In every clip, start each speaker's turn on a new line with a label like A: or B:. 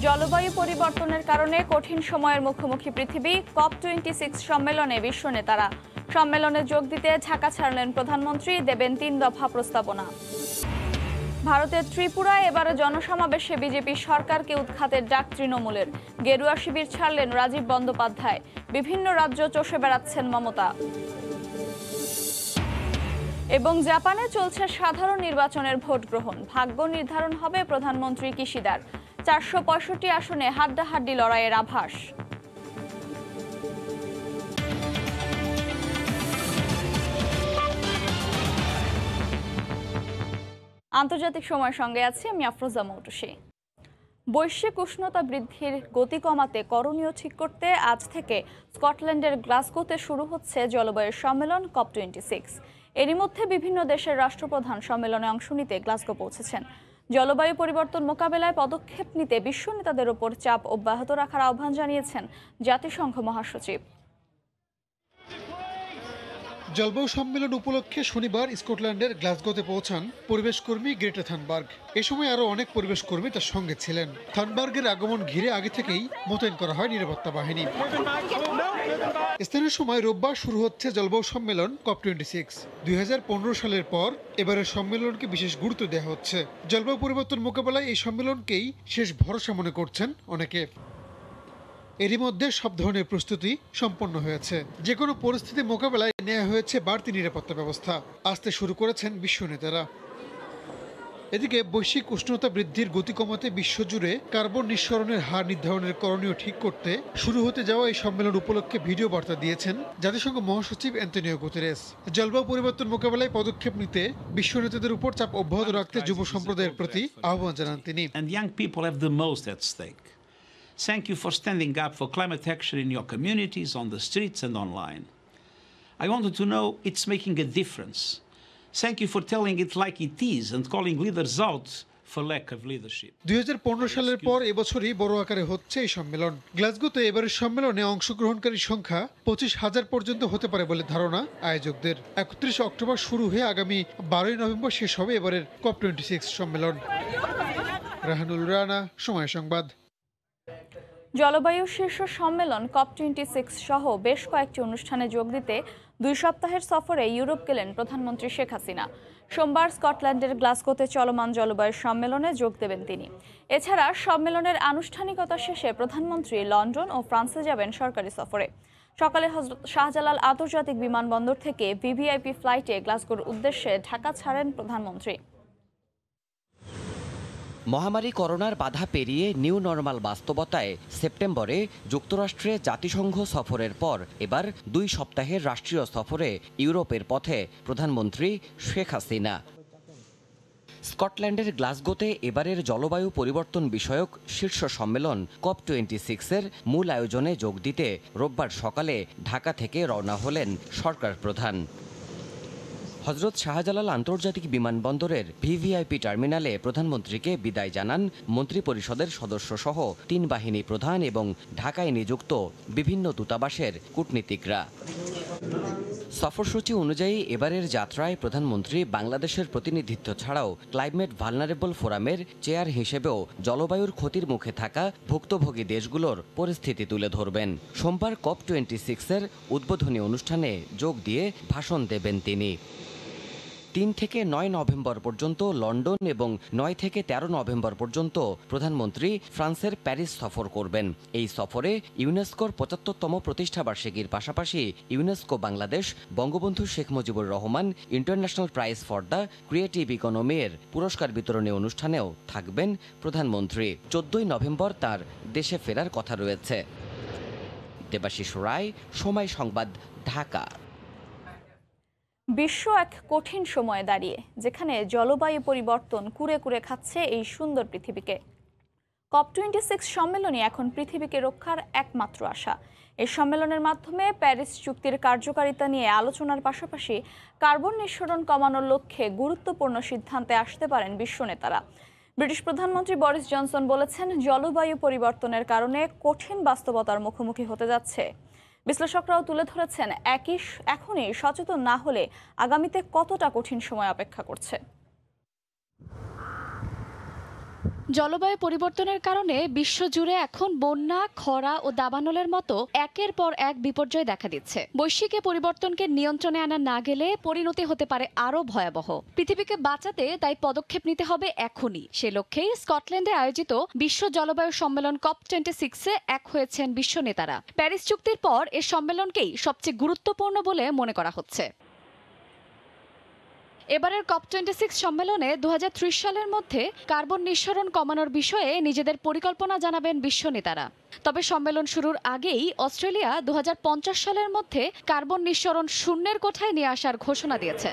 A: জলবায়ু পরিবর্তনের কারণে কঠিন সময়ের মুখোমুখি পৃথিবী। COP26 সম্মেলনে বিশ্ব নেতারা। সম্মেলনে যোগ দিতে ঢাকা ছাড়লেন প্রধানমন্ত্রী, দেবেন 3 দফা প্রস্তাবনা। ভারতের ত্রিপুরায় এবারে জনসমাবেশে বিজেপি সরকারকে উৎখাতের ডাক তৃণমূলের। গেরুয়া শিবির ছাড়লেন রাজীব বন্দ্যোপাধ্যায়। বিভিন্ন রাজ্য চষে বেড়াচ্ছেন মমতা। এবং জাপানে চলছে সাধারণ নির্বাচনের ভোট গ্রহণ। ভাগ্য নির্ধারণ হবে প্রধানমন্ত্রী কিশিদার। 465 আসনে হাড্ডাহাড্ডি লড়াইয়ের আভাস। আন্তর্জাতিক সময়ের সঙ্গে আছি আমি আফরোজা মৌটুসী। বৈশ্বিক উষ্ণতা বৃদ্ধির গতি কমাতে করণীয় ঠিক করতে আজ থেকে স্কটল্যান্ডের গ্লাসগোতে শুরু হচ্ছে জলবায়ু সম্মেলন COP26। এরই মধ্যে বিভিন্ন দেশের রাষ্ট্রপ্রধান সম্মেলনে অংশ নিতে গ্লাসগো পৌঁছেছেন। জলবায়ু পরিবর্তন মোকাবেলায় পদক্ষেপ নিতে বিশ্ব নেতাদের ওপর চাপ অব্যাহত রাখার আহ্বান জানিয়েছেন জাতিসংঘ মহাসচিব।
B: জলবায়ু সম্মেলন উপলক্ষে শনিবার স্কটল্যান্ডের গ্লাসগোতে পৌঁছান পরিবেশ কর্মী গ্রেটা থানবার্গ। এ সময় আরও অনেক পরিবেশ কর্মী তার সঙ্গে ছিলেন। থানবার্গের আগমন ঘিরে আগে থেকেই মোতায়েন করা হয় নিরাপত্তা বাহিনী। স্থানীয় সময় রোববার শুরু হচ্ছে জলবায়ু সম্মেলন COP26। 2015 সালের পর এবারের সম্মেলনকে বিশেষ গুরুত্ব দেওয়া হচ্ছে। জলবায়ু পরিবর্তন মোকাবেলায় এই সম্মেলনকেই শেষ ভরসা মনে করছেন অনেকে। এরই মধ্যে সব ধরনের প্রস্তুতি সম্পন্ন হয়েছে। যে কোনো পরিস্থিতি মোকাবেলায় নেওয়া হয়েছে বাড়তি নিরাপত্তা ব্যবস্থা। আসতে শুরু করেছেন বিশ্ব নেতারা। এদিকে বৈশ্বিক উষ্ণতা বৃদ্ধির গতি কমাতে বিশ্বজুড়ে কার্বন নিঃসরণের হার নির্ধারণের করণীয় ঠিক করতে শুরু হতে যাওয়া এই সম্মেলন উপলক্ষে ভিডিও বার্তা দিয়েছেন জাতিসংঘ মহাসচিব অ্যান্তোনিও গুতেরেস। জলবায়ু পরিবর্তন মোকাবেলায় পদক্ষেপ নিতে বিশ্ব নেতাদের উপর চাপ অব্যাহত রাখতে যুব সম্প্রদায়ের প্রতি আহ্বান জানান তিনি।
C: Thank you for standing up for climate action in your communities, on the streets and online. I wanted to know it's making a difference. Thank you for telling it like it is and calling leaders out for lack of leadership.
B: 2015 সালের পর এবছরই বড় আকারে হচ্ছে এই সম্মেলন। গ্লাসগোতে এবারের সম্মেলনে অংশগ্রহণকারী সংখ্যা 25,000 পর্যন্ত হতে পারে বলে ধারণা আয়োজকদের। 31 অক্টোবর শুরু হয়ে আগামী 12 নভেম্বর শেষ হবে এবারের COP26 সম্মেলন। রাহানুল রানা, সময় সংবাদ।
A: জলবায়ু শীর্ষ সম্মেলন COP26 সহ বেশ কয়েকটি অনুষ্ঠানে যোগ দিতে 2 সপ্তাহের সফরে ইউরোপ গেলেন প্রধানমন্ত্রী শেখ হাসিনা। সোমবার স্কটল্যান্ডের গ্লাসগোতে চলমান জলবায়ু সম্মেলনে যোগ দেবেন তিনি। এছাড়া সম্মেলনের আনুষ্ঠানিকতা শেষে প্রধানমন্ত্রী লন্ডন ও ফ্রান্সে যাবেন সরকারি সফরে। সকালে হযরত শাহজালাল আন্তর্জাতিক বিমানবন্দর থেকে ভিভিআইপি ফ্লাইটে গ্লাসগোর উদ্দেশ্যে ঢাকা ছাড়েন প্রধানমন্ত্রী।
D: মহামারী করোনার বাধা পেরিয়ে নিউ নরমাল বাস্তবতায় সেপ্টেম্বরে যুক্তরাষ্ট্রে জাতিসংঘ সফরের পর এবার 2 সপ্তাহের রাষ্ট্রীয় সফরে ইউরোপের পথে প্রধানমন্ত্রী শেখ হাসিনা। স্কটল্যান্ডের গ্লাসগোতে এবারের জলবায়ু পরিবর্তন বিষয়ক শীর্ষ সম্মেলন COP26-এর মূল আয়োজনে যোগ দিতে রোববার সকালে ঢাকা থেকে রওনা হলেন সরকার প্রধান। হযরত শাহজালাল আন্তর্জাতিক বিমানবন্দরের ভিভিআইপি টার্মিনালে প্রধানমন্ত্রীকে বিদায় জানান মন্ত্রিপরিষদের সদস্যসহ 3 বাহিনী প্রধান এবং ঢাকায় নিযুক্ত বিভিন্ন দূতাবাসের কূটনীতিকরা। সফরসূচি অনুযায়ী এবারের যাত্রায় প্রধানমন্ত্রী বাংলাদেশের প্রতিনিধিত্ব ছাড়াও ক্লাইমেট ভালনারেবল ফোরামের চেয়ার হিসেবেও জলবায়ুর ক্ষতির মুখে থাকা ভুক্তভোগী দেশগুলোর পরিস্থিতি তুলে ধরবেন। সোমবার COP26-এর উদ্বোধনী অনুষ্ঠানে যোগ দিয়ে ভাষণ দেবেন তিনি। 3 থেকে 9 নভেম্বর পর্যন্ত লন্ডন এবং 9 থেকে 13 নভেম্বর পর্যন্ত প্রধানমন্ত্রী ফ্রান্সের প্যারিস সফর করবেন। এই সফরে ইউনেস্কোর 75তম প্রতিষ্ঠাবার্ষিকীর পাশাপাশি UNESCO Bangladesh Bangabandhu Sheikh Mujibur Rahman international prize for the creative ইকোনমি-এর পুরস্কার বিতরণী অনুষ্ঠানেও থাকবেন প্রধানমন্ত্রী। 14 নভেম্বর তার দেশে ফেরার কথা রয়েছে। দেবাশিস রায়, সময় সংবাদ, ঢাকা।
A: বিশ্ব এক কঠিন সময়ে দাঁড়িয়ে, যেখানে জলবায়ু পরিবর্তন কুরে কুরে খাচ্ছে এই সুন্দর পৃথিবীকে। COP26 সম্মেলনই এখন পৃথিবীকে রক্ষার একমাত্র আশা। এই সম্মেলনের মাধ্যমে প্যারিস চুক্তির কার্যকারিতা নিয়ে আলোচনার পাশাপাশি কার্বন নিঃসরণ কমানোর লক্ষ্যে গুরুত্বপূর্ণ সিদ্ধান্তে আসতে পারেন বিশ্ব নেতারা। ব্রিটিশ প্রধানমন্ত্রী বরিস জনসন বলেছেন, জলবায়ু পরিবর্তনের কারণে কঠিন বাস্তবতার মুখোমুখি হতে যাচ্ছে। বিশ্লেষকরাও তুলে ধরেছেন, এখনই সচেতন না হলে আগামীতে কতটা কঠিন সময় অপেক্ষা করছে।
E: জলবায়ু পরিবর্তনের কারণে বিশ্বজুড়ে এখন বন্যা, খরা ও দাবানলের মতো একের পর এক বিপর্যয় দেখা দিচ্ছে। বৈশ্বিক পরিবর্তনকে নিয়ন্ত্রণে আনা না গেলে পরিণতি হতে পারে আরও ভয়াবহ। পৃথিবীকে বাঁচাতে তাই পদক্ষেপ নিতে হবে এখনই। সে লক্ষ্যেই স্কটল্যান্ডে আয়োজিত বিশ্ব জলবায়ু সম্মেলন COP26-এ এক হয়েছেন বিশ্ব নেতারা। প্যারিস চুক্তির পর এ সম্মেলনকেই সবচেয়ে গুরুত্বপূর্ণ বলে মনে করা হচ্ছে। এবারের COP26 সম্মেলনে 2030 সালের মধ্যে কার্বন নিঃসরণ কমানোর বিষয়ে নিজেদের পরিকল্পনা জানাবেন বিশ্ব নেতারা। তবে সম্মেলন শুরুর আগেই অস্ট্রেলিয়া 2050 সালের মধ্যে কার্বন নিঃসরণ শূন্যের কোঠায় নিয়ে আসার ঘোষণা দিয়েছে।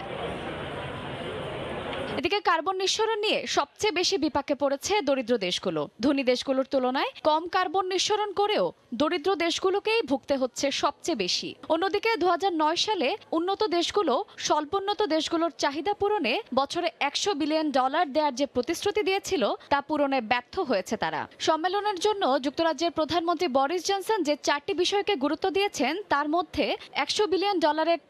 E: এদিকে কার্বন নিঃসরণ নিয়ে সবচেয়ে বেশি বিপাকে পড়েছে দরিদ্র দেশগুলো। ধনী দেশগুলোর তুলনায় কম কার্বন নিঃসরণ করেও দরিদ্র দেশগুলোকেই ভুগতে হচ্ছে সবচেয়ে বেশি। অন্যদিকে 2009 সালে উন্নত দেশগুলো স্বল্পোন্নত দেশগুলোর চাহিদা পূরণে বছরে $100 বিলিয়ন দেওয়ার যে প্রতিশ্রুতি দিয়েছিল তা পূরণে ব্যর্থ হয়েছে তারা। সম্মেলনের জন্য যুক্তরাজ্যের প্রধানমন্ত্রী বরিস জনসন যে 4টি বিষয়কে গুরুত্ব দিয়েছেন তার মধ্যে $100 বিলিয়ন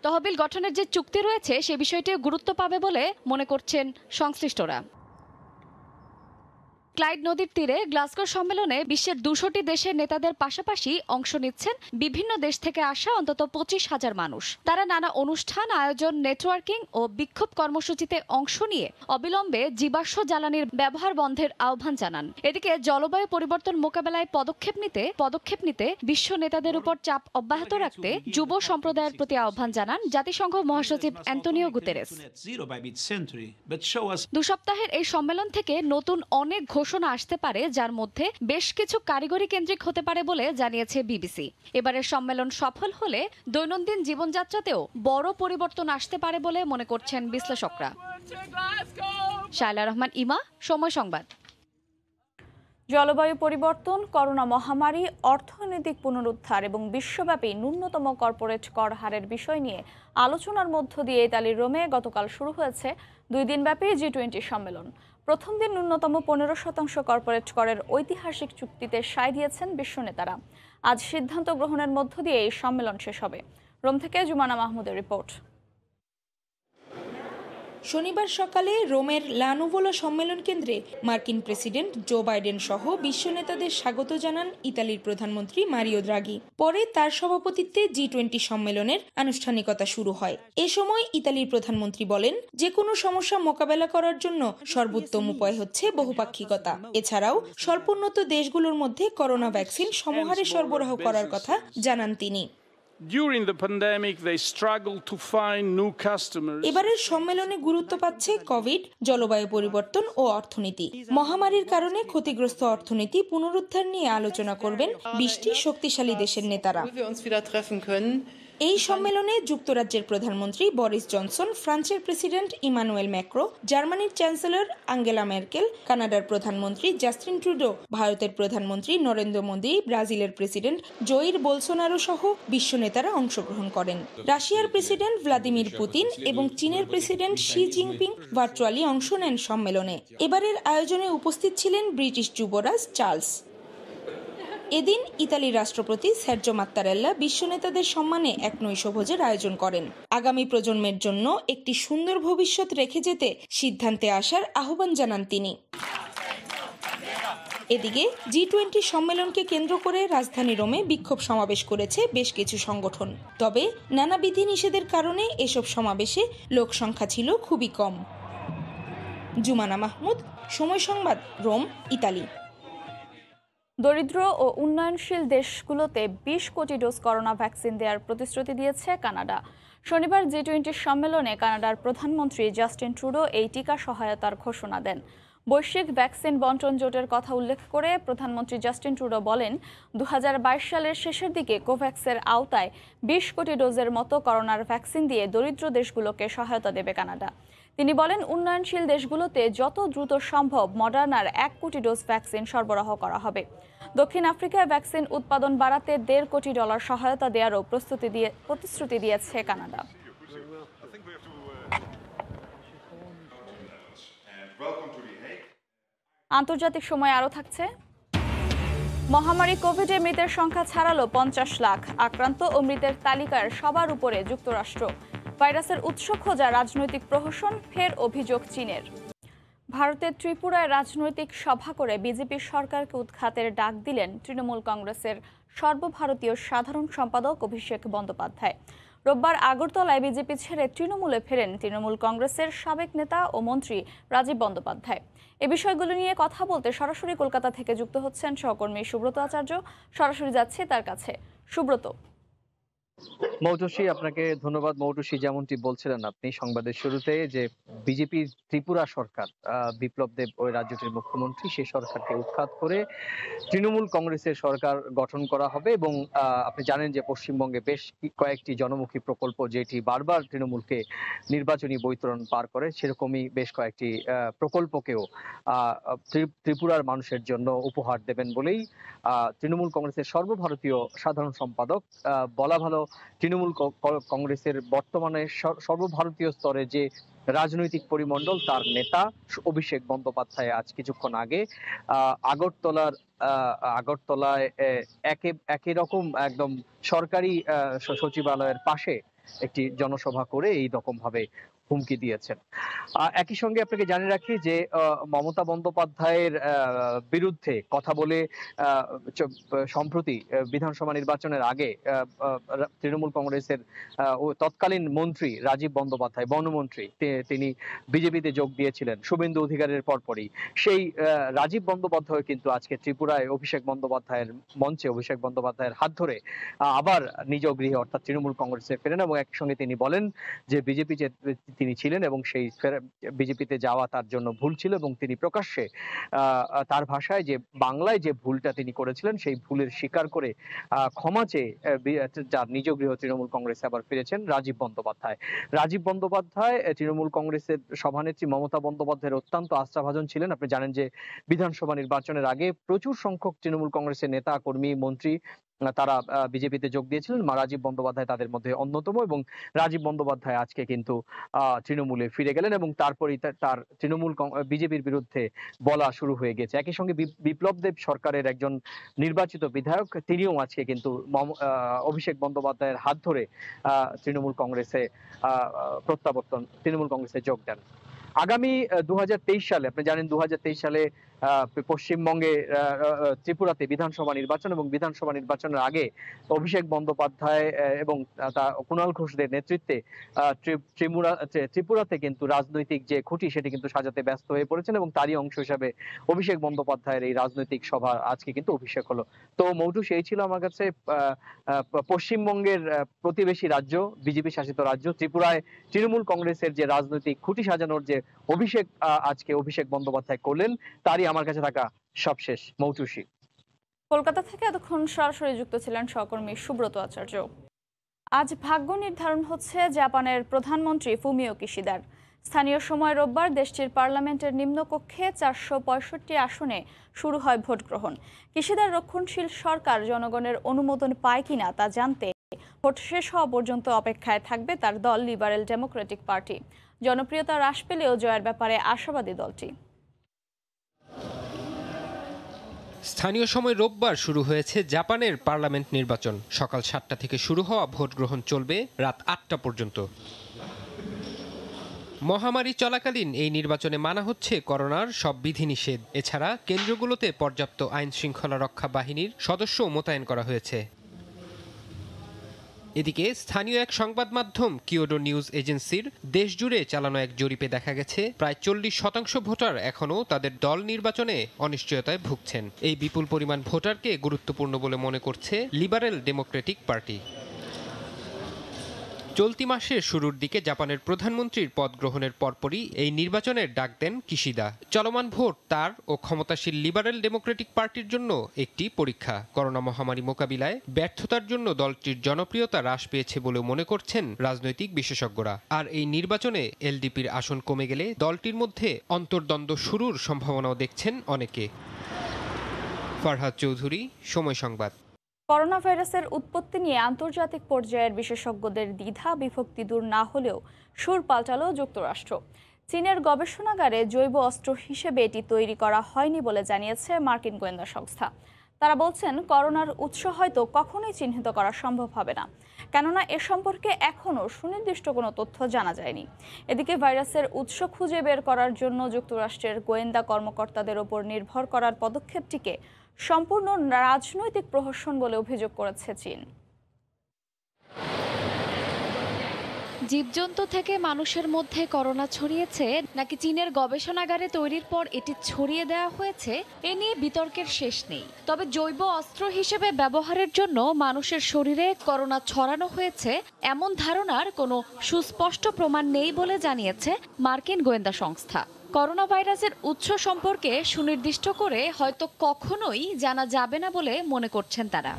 E: তহবিল গঠনের যে চুক্তি রয়েছে সে বিষয়টিও গুরুত্ব পাবে বলে মনে করছেন সংশ্লিষ্টরা। ক্লাইড নদীর তীরে গ্লাসগো সম্মেলনে বিশ্বের 200টি দেশের নেতাদের পাশাপাশি অংশ নিচ্ছেন বিভিন্ন দেশ থেকে আসা অন্তত 25,000 মানুষ। তারা নানা অনুষ্ঠান, আয়োজন, নেটওয়ার্কিং ও বিক্ষোভ কর্মসূচিতে অংশ নিয়ে অবিলম্বে জীবাশ্ম জ্বালানির ব্যবহার বন্ধের আহ্বান জানান। এদিকে জলবায়ু পরিবর্তন মোকাবেলায় পদক্ষেপ নিতে বিশ্ব নেতাদের উপর চাপ অব্যাহত রাখতে যুব সম্প্রদায়ের প্রতি আহ্বান জানান জাতিসংঘ মহাসচিব অ্যান্টোনিও গুতেরেস। 2 সপ্তাহের এই সম্মেলন থেকে নতুন অনেক ঘোষণা আসতে পারে, যার মধ্যে বেশ কিছু কারিগরি কেন্দ্রিক হতে পারে বলে জানিয়েছে বিবিসি। এবারের সম্মেলন সফল হলে দৈনন্দিন জীবনযাত্রাতেও বড় পরিবর্তন আসতে পারে বলে মনে করছেন বিশ্লেষকরা। শায়লা রহমান, ইমা, সময় সংবাদ।
A: জলবায়ু পরিবর্তন, করোনা মহামারী, অর্থনৈতিক পুনরুদ্ধার এবং বিশ্বব্যাপী ন্যূনতম কর্পোরেট কর হারের বিষয় নিয়ে আলোচনার মধ্য দিয়ে ইতালির রোমে গতকাল শুরু হয়েছে 2 দিনব্যাপী G20 সম্মেলন। প্রথম দিন ন্যূনতম 15% কর্পোরেট করের ঐতিহাসিক চুক্তিতে সায় দিয়েছেন বিশ্ব নেতারা। আজ সিদ্ধান্ত গ্রহণের মধ্য দিয়ে এই সম্মেলন শেষ হবে। রোম থেকে জুমানা মাহমুদের রিপোর্ট।
F: শনিবার সকালে রোমের লানুভোলা সম্মেলন কেন্দ্রে মার্কিন প্রেসিডেন্ট জো বাইডেন সহ বিশ্ব নেতাদের স্বাগত জানান ইতালির প্রধানমন্ত্রী মারিও দ্রাগি। পরে তার সভাপতিত্বে G20 সম্মেলনের আনুষ্ঠানিকতা শুরু হয়। এ সময় ইতালির প্রধানমন্ত্রী বলেন, যে কোনো সমস্যা মোকাবেলা করার জন্য সর্বোত্তম উপায় হচ্ছে বহুপাক্ষিকতা। এছাড়াও স্বল্পোন্নত দেশগুলোর মধ্যে করোনা ভ্যাকসিন সমহারে সরবরাহ করার কথা জানান তিনি।
G: During the pandemic, they struggled to find new customers.
F: এবারের সম্মেলনে গুরুত্ব পাচ্ছে কোভিড, জলবায়ু পরিবর্তন ও অর্থনীতি। মহামারীর কারণে ক্ষতিগ্রস্ত অর্থনীতি পুনরুদ্ধার নিয়ে আলোচনা করবেন 20টি শক্তিশালী দেশের নেতারা। এই সম্মেলনে যুক্তরাজ্যের প্রধানমন্ত্রী বরিস জনসন, ফ্রান্সের প্রেসিডেন্ট ইমানুয়েল ম্যাক্রো, জার্মানির চ্যান্সেলর আঙ্গেলা মেরকেল, কানাডার প্রধানমন্ত্রী জাস্টিন ট্রুডো, ভারতের প্রধানমন্ত্রী নরেন্দ্র মোদী, ব্রাজিলের প্রেসিডেন্ট জয়ির বোলসোনারো সহ বিশ্ব নেতারা অংশগ্রহণ করেন। রাশিয়ার প্রেসিডেন্ট ভ্লাদিমির পুতিন এবং চীনের প্রেসিডেন্ট শি জিনপিং ভার্চুয়ালি অংশ নেন সম্মেলনে। এবারের আয়োজনে উপস্থিত ছিলেন ব্রিটিশ যুবরাজ চার্লস। এদিন ইতালির রাষ্ট্রপতি সের্জো মাত্তারেল্লা বিশ্ব নেতাদের সম্মানে এক নৈশভোজের আয়োজন করেন। আগামী প্রজন্মের জন্য একটি সুন্দর ভবিষ্যৎ রেখে যেতে সিদ্ধান্তে আসার আহ্বান জানান তিনি। এদিকে G20 সম্মেলনকে কেন্দ্র করে রাজধানী রোমে বিক্ষোভ সমাবেশ করেছে বেশ কিছু সংগঠন। তবে নানা বিধিনিষেধের কারণে এসব সমাবেশে লোক সংখ্যা ছিল খুবই কম। জুমানা মাহমুদ, সময় সংবাদ, রোম, ইতালি।
A: দরিদ্র ও উন্নয়নশীল দেশগুলোতে 20 কোটি ডোজ করোনা ভ্যাকসিন দেওয়ার প্রতিশ্রুতি দিয়েছে কানাডা। শনিবার G20 সম্মেলনে কানাডার প্রধানমন্ত্রী জাস্টিন ট্রুডো এই টিকা সহায়তার ঘোষণা দেন। বৈশ্বিক ভ্যাকসিন বন্টন জোটের কথা উল্লেখ করে প্রধানমন্ত্রী জাস্টিন ট্রুডো বলেন, 2022 সালের শেষের দিকে কোভ্যাক্সের আওতায় 20 কোটি ডোজের মতো করোনার ভ্যাকসিন দিয়ে দরিদ্র দেশগুলোকে সহায়তা দেবে কানাডা। তিনি বলেন, উন্নয়নশীল দেশগুলোতে যত দ্রুত সম্ভব মডার্নার 1 কোটি ডোজ ভ্যাকসিন সরবরাহ করা হবে। দক্ষিণ আফ্রিকায় ভ্যাকসিন উৎপাদন বাড়াতে $1.5 কোটি সহায়তা দেওয়ারও প্রতিশ্রুতি দিয়েছে কানাডা। আন্তর্জাতিক সময় আরও থাকছে। মহামারী কোভিডে মৃতের সংখ্যা ছাড়ালো 50 লাখ। আক্রান্ত ও মৃতের তালিকার সবার উপরে যুক্তরাষ্ট্র। ভাইরাসের উৎস খোঁজা রাজনৈতিক প্রহসন, ফের অভিযোগ চীনের। ভারতের ত্রিপুরায় রাজনৈতিক সভা করে বিজেপি সরকারকে উৎখাতের ডাক দিলেন তৃণমূল কংগ্রেসের সর্বভারতীয় সাধারণ সম্পাদক অভিষেক বন্দ্যোপাধ্যায়। রোববার আগরতলায় বিজেপি ছেড়ে তৃণমূলে ফেরেন তৃণমূল কংগ্রেসের সাবেক নেতা ও মন্ত্রী রাজীব বন্দ্যোপাধ্যায়। এ বিষয়গুলো নিয়ে কথা বলতে সরাসরি কলকাতা থেকে যুক্ত হচ্ছেন সহকর্মী সুব্রত আচার্য। সরাসরি যাচ্ছে তার কাছে। সুব্রত।
H: মৌটুসী, আপনাকে ধন্যবাদ। মৌটুসী, যেমনটি বলছিলেন আপনি সংবাদের শুরুতে, যে বিজেপির ত্রিপুরা সরকার, বিপ্লব দেব ওই রাজ্যটির মুখ্যমন্ত্রী, সেই সরকারকে উৎখাত করে তৃণমূল কংগ্রেসের সরকার গঠন করা হবে। এবং আপনি জানেন যে পশ্চিমবঙ্গে বেশ কয়েকটি জনমুখী প্রকল্প যেটি বারবার তৃণমূলকে নির্বাচনী বৈতরণ পার করে, সেরকমই বেশ কয়েকটি প্রকল্পকেও ত্রিপুরার মানুষের জন্য উপহার দেবেন বলেই তৃণমূল কংগ্রেসের সর্বভারতীয় সাধারণ সম্পাদক, বলা ভালো তৃণমূল কংগ্রেসের বর্তমানে সর্বভারতীয় স্তরে যে রাজনৈতিক পরিমণ্ডল, তার নেতা অভিষেক বন্দ্যোপাধ্যায় আজ কিছুক্ষণ আগে আগরতলায় একই রকম একদম সরকারি সচিবালয়ের পাশে একটি জনসভা করে এই রকম ভাবে হুমকি দিয়েছেন। একই সঙ্গে আপনাকে জানিয়ে রাখি যে মমতা বন্দ্যোপাধ্যায়ের বিরুদ্ধে কথা বলে সম্প্রতি বিধানসভা নির্বাচনের আগে তৃণমূল কংগ্রেসের তৎকালীন মন্ত্রী রাজীব বন্দ্যোপাধ্যায়, বনমন্ত্রী, তিনি বিজেপিতে যোগ দিয়েছিলেন শুভেন্দু অধিকারের পরপরই। সেই রাজীব বন্দ্যোপাধ্যায় কিন্তু আজকে ত্রিপুরায় অভিষেক বন্দ্যোপাধ্যায়ের মঞ্চে অভিষেক বন্দ্যোপাধ্যায়ের হাত ধরে আবার নিজ গৃহে অর্থাৎ তৃণমূল কংগ্রেসে ফেরেন এবং একসঙ্গে তিনি বলেন যে বিজেপি যে তিনি ছিলেন এবং সেই বিজেপিতে যাওয়া তার জন্য ভুল ছিল, এবং তিনি প্রকাশ্যে তার ভাষায় যে বাংলায় যে ভুলটা তিনি করেছিলেন সেই ভুলের স্বীকার করে ক্ষমা চেয়ে যার নিজ গৃহ তৃণমূল কংগ্রেসে আবার ফিরেছেন রাজীব বন্দ্যোপাধ্যায়। রাজীব বন্দ্যোপাধ্যায় তৃণমূল কংগ্রেসের সভানেত্রী মমতা বন্দ্যোপাধ্যায়ের অত্যন্ত আস্থাভাজন ছিলেন। আপনি জানেন যে বিধানসভা নির্বাচনের আগে প্রচুর সংখ্যক তৃণমূল কংগ্রেসের নেতা কর্মী মন্ত্রী তারা বিজেপিতে যোগ দিয়েছিলেন, রাজীব বন্দ্যোপাধ্যায় তাদের মধ্যে অন্যতম। এবং রাজীব বন্দ্যোপাধ্যায় আজকে কিন্তু তৃণমূলে ফিরে গেলেন এবং তারপরেই তার তৃণমূল বিজেপির বিরুদ্ধে বলা শুরু হয়ে গেছে। একই সঙ্গে বিপ্লব দেব সরকারের একজন নির্বাচিত বিধায়ক, তিনিও আজকে কিন্তু অভিষেক বন্দ্যোপাধ্যায়ের হাত ধরে তৃণমূল কংগ্রেসে তৃণমূল কংগ্রেসে যোগ দেন। আগামী 2023 সালে, আপনি জানেন 2023 সালে পশ্চিমবঙ্গে ত্রিপুরাতে বিধানসভা নির্বাচন, এবং বিধানসভা নির্বাচনের আগে অভিষেক বন্দ্যোপাধ্যায় এবং কুণাল ঘোষদের নেতৃত্বে ত্রিপুরাতে কিন্তু রাজনৈতিক যে খুঁটি সেটি কিন্তু সাজাতে ব্যস্ত হয়ে পড়েছেন, এবং তারই অংশ হিসাবে অভিষেক বন্দ্যোপাধ্যায়ের এই রাজনৈতিক সভা আজকে কিন্তু অভিষেক হলো। তো মৌটু, সেই ছিল আমার কাছে পশ্চিমবঙ্গের প্রতিবেশী রাজ্য, বিজেপি শাসিত রাজ্য ত্রিপুরায় তৃণমূল কংগ্রেসের যে রাজনৈতিক খুঁটি সাজানোর যে আজকে অভিষেক বন্দ্যোপাধ্যায় করলেন, তারই আমার কাছে থাকা সবশেষ। মৌটুসী।
A: কলকাতা থেকে এতক্ষণ সরাসরি যুক্ত ছিলেন সহকর্মী সুব্রত আচার্য। আজ ভাগ্য নির্ধারণ হচ্ছে জাপানের প্রধানমন্ত্রী ফুমিও কিশিদার। স্থানীয় সময় রোববার দেশটির পার্লামেন্টের নিম্নকক্ষে 465 আসনে শুরু হয় ভোট গ্রহণ। কিশিদার রক্ষণশীল সরকার জনগণের অনুমোদন পায় কিনা তা জানতে ভোট শেষ হওয়া পর্যন্ত অপেক্ষায় থাকবে তার দল লিবারেল ডেমোক্রেটিক পার্টি। জনপ্রিয়তা হ্রাস পেলেও জয়ের ব্যাপারে আশাবাদী দলটি।
I: স্থানীয় সময় রোববার শুরু হয়েছে জাপানের পার্লামেন্ট নির্বাচন। সকাল 7টা থেকে শুরু হওয়া ভোট গ্রহণ চলবে রাত 8টা পর্যন্ত। মহামারী চলাকালীন এই নির্বাচনে মানা হচ্ছে করোনার সব বিধিনিষেধ। এছাড়া কেন্দ্রগুলোতে পর্যাপ্ত আইন শৃঙ্খলা রক্ষা বাহিনীর সদস্য মোতায়েন করা হয়েছে। এদিকে স্থানীয় এক সংবাদ মাধ্যম কিয়োডো নিউজ এজেন্সির দেশজুড়ে চালানো এক জরিপে দেখা গেছে প্রায় 40% ভোটার এখনও তাদের দল নির্বাচনে অনিশ্চয়তায় ভুগছেন। এই বিপুল পরিমাণ ভোটারকে গুরুত্বপূর্ণ বলে মনে করছে লিবারেল ডেমোক্রেটিক পার্টি। চলতি মাসের শুরুর দিকে জাপানের প্রধানমন্ত্রীর পদ গ্রহণের পরপরই এই নির্বাচনের ডাক দেন কিশিদা। চলমান ভোট তার ও ক্ষমতাসীন লিবারেল ডেমোক্রেটিক পার্টির জন্য একটি পরীক্ষা। করোনা মহামারী মোকাবিলায় ব্যর্থতার জন্য দলটির জনপ্রিয়তা হ্রাস পেয়েছে বলে মনে করছেন রাজনৈতিক বিশেষজ্ঞরা। আর এই নির্বাচনে এলডিপির আসন কমে গেলে দলটির মধ্যে অন্তর্দ্বন্দ্ব শুরুর সম্ভাবনাও দেখছেন অনেকে। ফারহাদ চৌধুরী, সময় সংবাদ।
A: করোনা ভাইরাসের উৎপত্তি নিয়ে আন্তর্জাতিক পর্যায়ের বিশেষজ্ঞদের দ্বিধা বিভক্তি দূর না হলেও সুর পাল্টালো যুক্তরাষ্ট্র। চীনের গবেষণাগারে জৈব অস্ত্র হিসেবে এটি তৈরি করা হয়নি বলে জানিয়েছে মার্কিন গোয়েন্দা সংস্থা। তারা বলছেন করোনার উৎস হয়তো কখনোই চিহ্নিত করা সম্ভব হবে না, কেননা এ সম্পর্কে এখনও সুনির্দিষ্ট কোনো তথ্য জানা যায়নি। এদিকে ভাইরাসের উৎস খুঁজে বের করার জন্য যুক্তরাষ্ট্রের গোয়েন্দা কর্মকর্তাদের ওপর নির্ভর করার পদক্ষেপটিকে সম্পূর্ণ রাজনৈতিক প্রহসন বলে অভিযোগ করেছে চীন।
E: জীবজন্তু থেকে মানুষের মধ্যে করোনা ছড়িয়েছে নাকি চীনের গবেষণাগারে তৈরির পর এটি ছড়িয়ে দেওয়া হয়েছে, এ নিয়ে বিতর্কের শেষ নেই। তবে জৈব অস্ত্র হিসেবে ব্যবহারের জন্য মানুষের শরীরে করোনা ছড়ানো হয়েছে এমন ধারণার কোনো সুস্পষ্ট প্রমাণ নেই বলে জানিয়েছে মার্কিন গোয়েন্দা সংস্থা। করোনা ভাইরাসের উৎস সম্পর্কে সুনির্দিষ্ট করে হয়তো কখনোই জানা যাবে না বলে মনে করছেন তারা।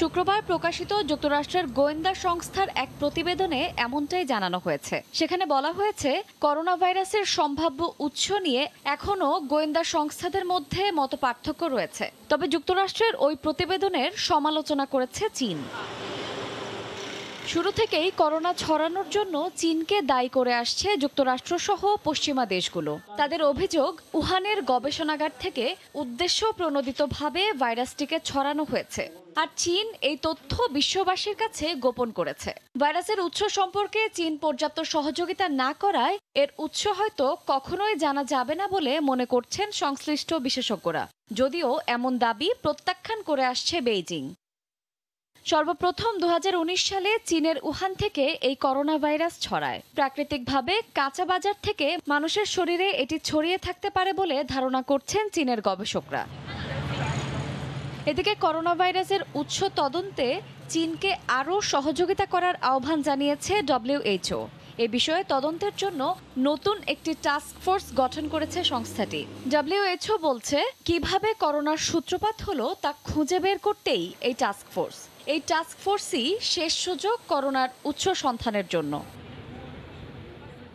E: শুক্রবার প্রকাশিত যুক্তরাষ্ট্রের গোয়েন্দা সংস্থার এক প্রতিবেদনে এমনটাই জানানো হয়েছে। সেখানে বলা হয়েছে, করোনা ভাইরাসের সম্ভাব্য উৎস নিয়ে এখনও গোয়েন্দা সংস্থাদের মধ্যে মতপার্থক্য রয়েছে। তবে যুক্তরাষ্ট্রের ওই প্রতিবেদনের সমালোচনা করেছে চীন। শুরু থেকেই করোনা ছড়ানোর জন্য চীনকে দায়ী করে আসছে যুক্তরাষ্ট্র সহ পশ্চিমা দেশগুলো। তাদের অভিযোগ, উহানের গবেষণাগার থেকে উদ্দেশ্য প্রণোদিতভাবে ভাইরাসটিকে ছড়ানো হয়েছে, আর চীন এই তথ্য বিশ্ববাসীর কাছে গোপন করেছে। ভাইরাসের উৎস সম্পর্কে চীন পর্যাপ্ত সহযোগিতা না করায় এর উৎস হয়তো কখনোই জানা যাবে না বলে মনে করছেন সংশ্লিষ্ট বিশেষজ্ঞরা, যদিও এমন দাবি প্রত্যাখ্যান করে আসছে বেইজিং। সর্বপ্রথম 2019 সালে চীনের উহান থেকে এই করোনা ভাইরাস ছড়ায়। প্রাকৃতিকভাবে কাঁচা বাজার থেকে মানুষের শরীরে এটি ছড়িয়ে থাকতে পারে বলে ধারণা করছেন চীনের গবেষকরা। এদিকে করোনা ভাইরাসের উৎস তদন্তে চীনকে আরও সহযোগিতা করার আহ্বান জানিয়েছে WHO। এ বিষয়ে তদন্তের জন্য নতুন একটি টাস্ক ফোর্স গঠন করেছে সংস্থাটি। WHO বলছে, কিভাবে করোনার সূত্রপাত হলো তা খুঁজে বের করতেই এই টাস্ক ফোর্স। এই টাস্ক ফোর্সই শেষ সুযোগ করোনার উৎস সন্ধানের জন্য।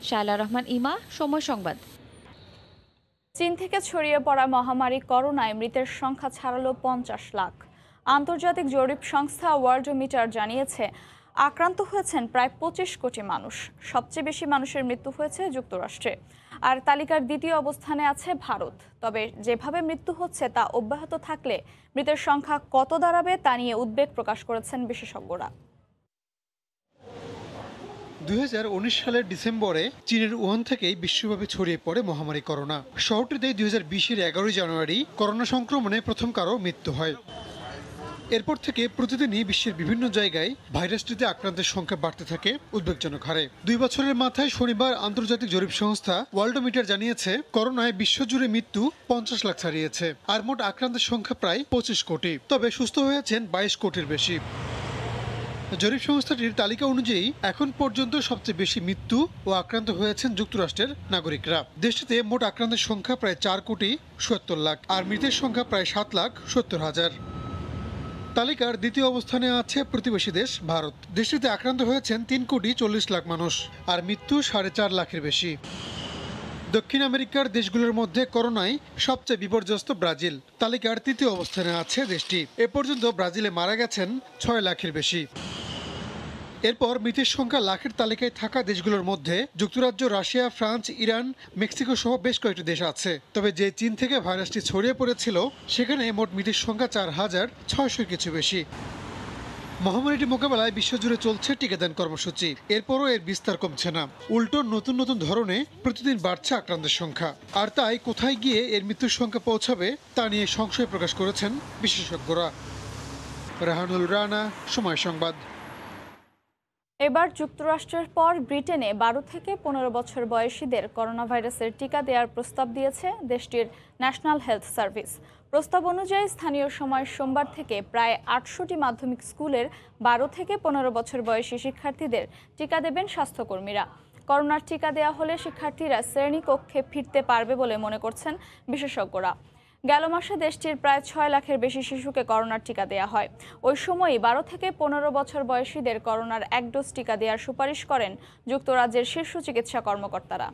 E: শায়লা রহমান ইমা, সময় সংবাদ।
A: চীন থেকে ছড়িয়ে পড়া মহামারী করোনায় মৃতের সংখ্যা ছাড়ালো 50 লাখ। আন্তর্জাতিক জরিপ সংস্থা ওয়ার্ল্ডমিটার জানিয়েছে, আক্রান্ত হয়েছেন প্রায় 25 কোটি মানুষ। সবচেয়ে বেশি মানুষের মৃত্যু হয়েছে যুক্তরাষ্ট্রে, আর তালিকার দ্বিতীয় অবস্থানে আছে ভারত। তবে যেভাবে মৃত্যু হচ্ছে তা অব্যাহত থাকলে মৃতের সংখ্যা কত দাঁড়াবে তা নিয়ে উদ্বেগ প্রকাশ করেছেন বিশেষজ্ঞরা।
B: 2019 সালের ডিসেম্বরে চীনের উহান থেকেই বিশ্বব্যাপী ছড়িয়ে পড়ে মহামারী করোনা। শহরটিতে 2020-এর 11 জানুয়ারি করোনা সংক্রমণে প্রথম কারো মৃত্যু হয়। এরপর থেকে প্রতিদিনই বিশ্বের বিভিন্ন জায়গায় ভাইরাসটিতে আক্রান্তের সংখ্যা বাড়তে থাকে উদ্বেগজনক হারে। 2 বছরের মাথায় শনিবার আন্তর্জাতিক জরিপ সংস্থা ওয়ার্ল্ডমিটার জানিয়েছে, করোনায় বিশ্বজুড়ে মৃত্যু 50 লাখ ছাড়িয়েছে, আর মোট আক্রান্তের সংখ্যা প্রায় 25 কোটি। তবে সুস্থ হয়েছেন 22 কোটির বেশি। জরিপ সংস্থাটির তালিকা অনুযায়ী এখন পর্যন্ত সবচেয়ে বেশি মৃত্যু ও আক্রান্ত হয়েছেন যুক্তরাষ্ট্রের নাগরিকরা। দেশটিতে মোট আক্রান্তের সংখ্যা প্রায় 4,70,00,000 লাখ, আর মৃতের সংখ্যা প্রায় 7,70,000। তালিকার দ্বিতীয় অবস্থানে আছে প্রতিবেশী দেশ ভারত। দেশটিতে আক্রান্ত হয়েছেন 3,40,00,000 মানুষ, আর মৃত্যু 4.5 লাখের বেশি। দক্ষিণ আমেরিকার দেশগুলোর মধ্যে করোনায় সবচেয়ে বিপর্যস্ত ব্রাজিল। তালিকার তৃতীয় অবস্থানে আছে দেশটি। এ পর্যন্ত ব্রাজিলে মারা গেছেন 6 লাখের বেশি। এরপর মৃতের সংখ্যা লাখের তালিকায় থাকা দেশগুলোর মধ্যে যুক্তরাজ্য, রাশিয়া, ফ্রান্স, ইরান, মেক্সিকো সহ বেশ কয়েকটি দেশ আছে। তবে যে চীন থেকে ভাইরাসটি ছড়িয়ে পড়েছিল, সেখানে মোট মৃতের সংখ্যা 4,600 কিছু বেশি। মহামারীটি মোকাবেলায় বিশ্বজুড়ে চলছে টিকাদান কর্মসূচি। এরপরও এর বিস্তার কমছে না, উল্টো নতুন নতুন ধরনে প্রতিদিন বাড়ছে আক্রান্তের সংখ্যা। আর তাই কোথায় গিয়ে এর মৃত্যুর সংখ্যা পৌঁছাবে তা নিয়ে সংশয় প্রকাশ করেছেন বিশেষজ্ঞরা। রাহানুল রানা, সময় সংবাদ।
A: এবার যুক্তরাষ্ট্রের পর ব্রিটেনে 12 থেকে 15 বছর বয়সীদের করোনা ভাইরাসের টিকা দেওয়ার প্রস্তাব দিয়েছে দেশটির ন্যাশনাল হেলথ সার্ভিস। প্রস্তাব অনুযায়ী স্থানীয় সময় সোমবার থেকে প্রায় 800টি মাধ্যমিক স্কুলের 12 থেকে 15 বছর বয়সী শিক্ষার্থীদের টিকা দেবেন স্বাস্থ্যকর্মীরা। করোনার টিকা দেওয়া হলে শিক্ষার্থীরা শ্রেণীকক্ষে ফিরতে পারবে বলে মনে করছেন বিশেষজ্ঞরা। গেল মাসে দেশটির প্রায় 6 লাখের বেশি শিশুকে করোনার টিকা দেওয়া হয়। ওই সময়ই 12 থেকে 15 বছর বয়সীদের করোনার 1 ডোজ টিকা দেওয়ার সুপারিশ করেন যুক্তরাজ্যের শীর্ষ চিকিৎসা কর্মকর্তারা।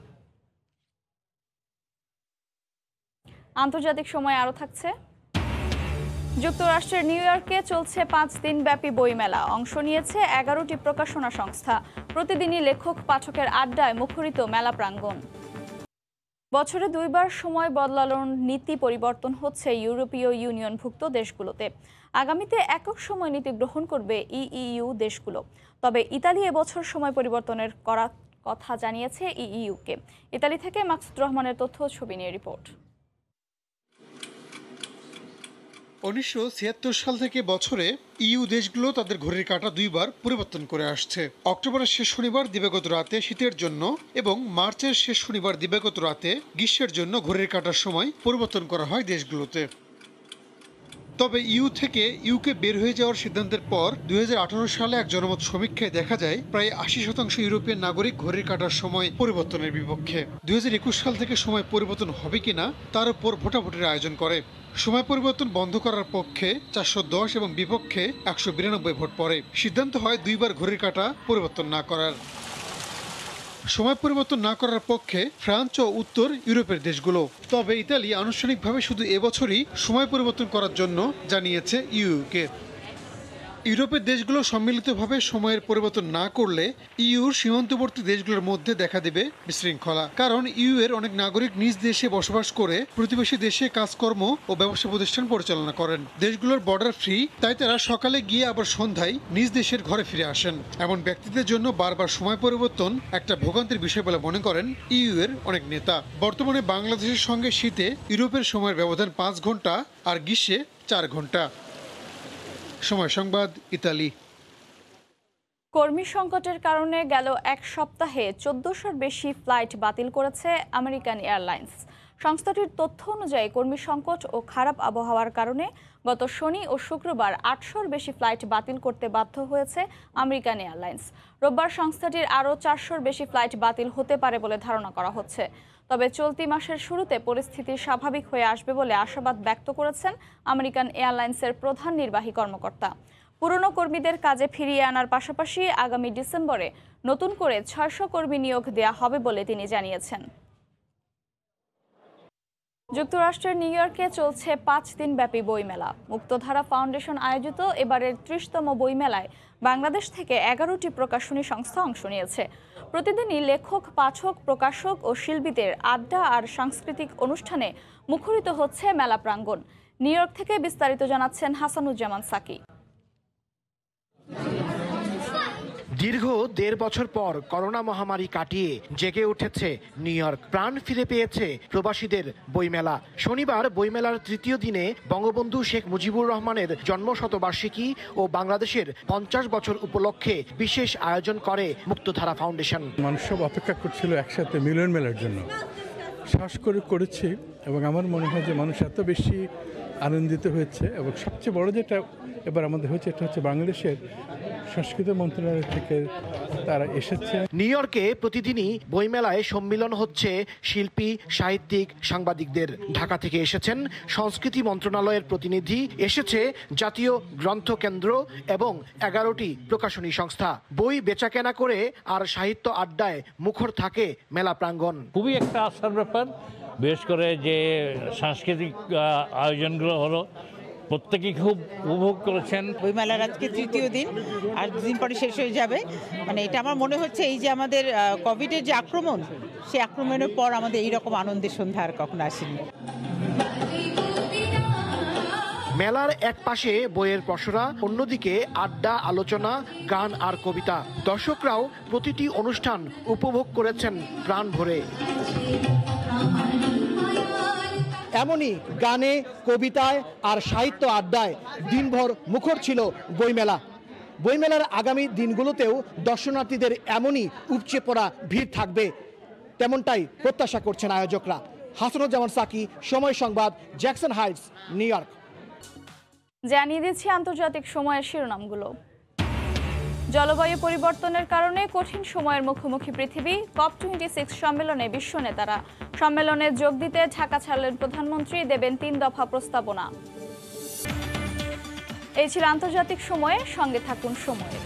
A: আন্তর্জাতিক সময় আরও থাকছে। যুক্তরাষ্ট্রের নিউ ইয়র্কে চলছে 5 দিনব্যাপী বইমেলা। অংশ নিয়েছে 11টি প্রকাশনা সংস্থা। প্রতিদিনই লেখক পাঠকের আড্ডায় মুখরিত মেলা প্রাঙ্গণ। বছরে দুইবার সময় বদলানোর নীতি পরিবর্তন হচ্ছে ইউরোপীয় ইউনিয়নভুক্ত দেশগুলোতে। আগামীতে একক সময় নীতি গ্রহণ করবে ইইউ দেশগুলো। তবে ইতালি এবছর সময় পরিবর্তনের কথা জানিয়েছে ইইউকে। ইতালি থেকে মাকসুদ রহমানের তথ্য ছবি নিয়ে রিপোর্ট।
B: 1976 সাল থেকে বছরে ইইউ দেশগুলো তাদের ঘড়ির কাঁটা দুইবার পরিবর্তন করে আসছে। অক্টোবরের শেষ শনিবার দিবাগত রাতে শীতের জন্য এবং মার্চের শেষ শনিবার দিবাগত রাতে গ্রীষ্মের জন্য ঘড়ির কাঁটার সময় পরিবর্তন করা হয় দেশগুলোতে। তবে ইইউ থেকে ইউকে বের হয়ে যাওয়ার সিদ্ধান্তের পর 2018 সালে এক জনমত সমীক্ষায় দেখা যায় প্রায় 80% ইউরোপিয়ান নাগরিক ঘড়ির কাঁটার সময় পরিবর্তনের বিপক্ষে। 2021 সাল থেকে সময় পরিবর্তন হবে কিনা তার উপর ভোটাভুটির আয়োজন করে। সময় পরিবর্তন বন্ধ করার পক্ষে 410 এবং বিপক্ষে 192 ভোট পড়ে। সিদ্ধান্ত হয় দুইবার ঘড়ির কাঁটা পরিবর্তন না করার। সময় পরিবর্তন না করার পক্ষে ফ্রান্স ও উত্তর ইউরোপের দেশগুলো। তবে ইতালি আনুষ্ঠানিকভাবে শুধু এবছরই সময় পরিবর্তন করার জন্য জানিয়েছে ইইউকে। ইউরোপের দেশগুলো সম্মিলিতভাবে সময়ের পরিবর্তন না করলে ইইউর সীমান্তবর্তী দেশগুলোর মধ্যে দেখা দেবে বিশৃঙ্খলা। কারণ ইইউ এর অনেক নাগরিক নিজ দেশে বসবাস করে প্রতিবেশী দেশে কাজকর্ম ও ব্যবসা প্রতিষ্ঠান পরিচালনা করেন। দেশগুলোর বর্ডার ফ্রি, তাই তারা সকালে গিয়ে আবার সন্ধ্যায় নিজ দেশের ঘরে ফিরে আসেন। এমন ব্যক্তিদের জন্য বারবার সময় পরিবর্তন একটা ভোগান্তির বিষয় বলে মনে করেন ইইউ এর অনেক নেতা। বর্তমানে বাংলাদেশের সঙ্গে শীতে ইউরোপের সময়ের ব্যবধান 5 ঘন্টা আর গ্রীষ্মে 4 ঘন্টা। সময় সংবাদ, ইতালি।
A: কর্মী সংকটের কারণে গেল এক সপ্তাহে 1400-র বেশি ফ্লাইট বাতিল করেছে আমেরিকান এয়ারলাইন্স। সংস্থাটির তথ্য অনুযায়ী কর্মী সংকট ও খারাপ আবহাওয়ার কারণে গত শনি ও শুক্রবার 800-র বেশি ফ্লাইট বাতিল করতে বাধ্য হয়েছে আমেরিকান এয়ারলাইন্স। রোববার সংস্থাটির আরও 400-র বেশি ফ্লাইট বাতিল হতে পারে বলে ধারণা করা হচ্ছে। তবে চলতি মাসের শুরুতে পরিস্থিতি স্বাভাবিক হয়ে আসবে বলে আশাবাদ ব্যক্ত করেছেন আমেরিকান এয়ারলাইন্সের প্রধান নির্বাহী কর্মকর্তা। পুরনো কর্মীদের কাজে ফিরিয়ে আনার পাশাপাশি আগামী ডিসেম্বরে নতুন করে 600 কর্মী নিয়োগ দেওয়া হবে বলে তিনি জানিয়েছেন। যুক্তরাষ্ট্রের নিউ ইয়র্কে চলছে 5 দিনব্যাপী বইমেলা। মুক্তধারা ফাউন্ডেশন আয়োজিত এবারের 30তম বইমেলায় বাংলাদেশ থেকে 11টি প্রকাশনী সংস্থা অংশ নিয়েছে। প্রতিদিনই লেখক, পাঠক, প্রকাশক ও শিল্পীদের আড্ডা আর সাংস্কৃতিক অনুষ্ঠানে মুখরিত হচ্ছে মেলা প্রাঙ্গণ। নিউ ইয়র্ক থেকে বিস্তারিত জানাচ্ছেন হাসানুজ্জামান সাকি।
J: দীর্ঘ 1.5 বছর পর করোনা মহামারী কাটিয়ে জেগে উঠেছে নিউ ইয়র্ক। প্রাণ ফিরে পেয়েছে প্রবাসীদের বইমেলা। শনিবার বইমেলার 3য় দিনে বঙ্গবন্ধু শেখ মুজিবুর রহমানের জন্মশতবার্ষিকী ও বাংলাদেশের 50 বছর উপলক্ষে বিশেষ আয়োজন করে মুক্তধারা ফাউন্ডেশন।
K: মানুষ সব অপেক্ষা করছিল একসাথে মিলন মেলার জন্য। সাহস করে করেছি এবং আমার মনে হয় যে মানুষ এত বেশি আনন্দিত হয়েছে। এবং সবচেয়ে বড় যেটা এবার আমাদের হচ্ছে, এটা হচ্ছে বাংলাদেশের সংস্কৃতি মন্ত্রণালয় থেকে তারা এসেছে।
J: নিউ ইয়র্কে প্রতিদিনই বইমেলায় সম্মিলন হচ্ছে শিল্পী, সাহিত্যিক, সাংবাদিকদের। ঢাকা থেকে এসেছেন সংস্কৃতি মন্ত্রণালয়ের প্রতিনিধি, এসেছে জাতীয় গ্রন্থ কেন্দ্র এবং 11টি প্রকাশনী সংস্থা। বই বেচাকেনা করে আর সাহিত্য আড্ডায় মুখর থাকে মেলা প্রাঙ্গণ।
L: খুবই একটা আশার ব্যাপার, বিশেষ করে যে সাংস্কৃতিক আয়োজনগুলো হলো, প্রত্যেকেই খুব উপভোগ করেছেন।
M: বইমেলার আজকে 3য় দিন, আর দুদিন পরে শেষ হয়ে যাবে। মানে এটা আমার মনে হচ্ছে এই যে আমাদের কোভিডের যে আক্রমণ, সেই আক্রমণের পর আমাদের এইরকম আনন্দের সন্ধ্যা আর কখনো আসেনি।
J: মেলার এক পাশে বইয়ের পসরা, অন্যদিকে আড্ডা, আলোচনা, গান আর কবিতা। দর্শকরাও প্রতিটি অনুষ্ঠান উপভোগ করেছেন প্রাণ ভরে।
N: এমনই গানে, কবিতায় আর সাহিত্য আড্ডায় দিনভর মুখর ছিল বইমেলা। বইমেলার আগামী দিনগুলোতেও দর্শনার্থীদের এমনই উপচে পড়া ভিড় থাকবে, তেমনটাই প্রত্যাশা করছেন আয়োজকরা। হাসানুজ্জামান সাকি, সময় সংবাদ, জ্যাকসন হাইটস, নিউ ইয়র্ক।
A: জানিয়ে দিচ্ছি আন্তর্জাতিক সময়ের শিরোনামগুলো। জলবায়ু পরিবর্তনের কারণে কঠিন সময়ের মুখোমুখি পৃথিবী। COP26 সম্মেলনে বিশ্ব নেতারা। সম্মেলনে যোগ দিতে ঢাকা ছাড়লেন প্রধানমন্ত্রী, দেবেন 3 দফা প্রস্তাবনা। এই ছিল আন্তর্জাতিক সময়ে। সঙ্গে থাকুন সময়ের।